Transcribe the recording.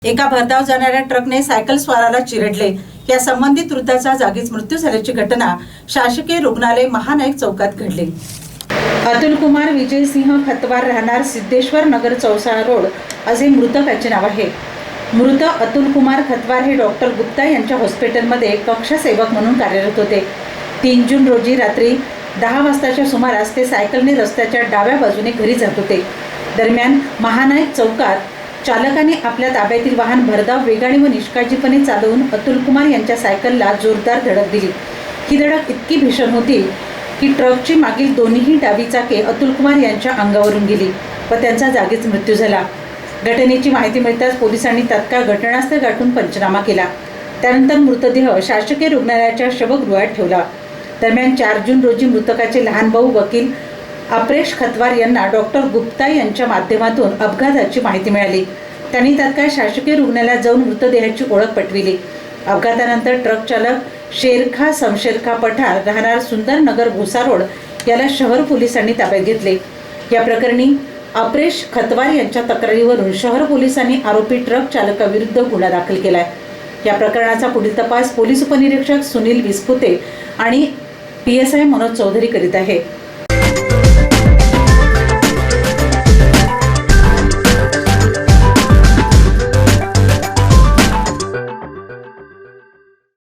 एका भरधाव जाणाऱ्या ट्रकने सायकल स्वाराला चिरडले। या संबंधित वृद्धाचा जागीच मृत्यू झाल्याची घटना शासकीय रुग्णालय महानायक चौकात घडली। अतुल कुमार विजय सिंह खतवार राहणार सिद्धेश्वर नगर चौसाळा रोड असे मृतकाचे नाव आहे। मृत अतुल कुमार खतवार हे डॉक्टर गुप्ता यांच्या हॉस्पिटलमध्ये कक्षसेवक म्हणून कार्यरत होते। 3 जून रोजी रात्री 10 वाजताच्या सुमारास ते सायकलने रस्त्याच्या डाव्या बाजूने घरी जात होते। दरम्यान महानायक चौकात चालकाने आपल्या ताब्यातील वाहन भरधाव वेगाने व निष्काळजीपणे चालवून अतुल कुमार यांच्या सायकलला जोरदार धडक दिली। ही धडक इतकी भीषण होती की ट्रकची मागील दोन्ही डावी चाके अतुल कुमार यांच्या अंगावरून गेली व त्यांचा जागीच मृत्यू झाला। घटनेची माहिती मिळताच पोलिसांनी तात्काळ घटनास्थळ गाठून पंचनामा केला। त्यानंतर मृतदेह शासकीय रुग्णालयाच्या शवगृहात ठेवला। दरम्यान 4 जून रोजी मृतकाचे लहान भाऊ वकील अप्रेश खतवार यांना डॉक्टर गुप्ता यांच्या माध्यमातून अपघाताची माहिती मिळाली। त्यांनी तात्काळ शासकीय रुग्णालयात जाऊन मृतदेहाची ओळख पटविली। अपघातानंतर ट्रक चालक शेरखा समशेरखा पठार राहणार सुंदर नगर भोसा रोड याला शहर पोलिसांनी ताब्यात घेतले। या प्रकरणी अप्रेश खतवार यांच्या तक्रारीवरून शहर पोलिसांनी आरोपी ट्रक चालकाविरुद्ध गुन्हा दाखल केलाय। या प्रकरणाचा पुढील तपास पोलीस उपनिरीक्षक सुनील विस्पुते आणि PSI मनोज चौधरी करीत आहे।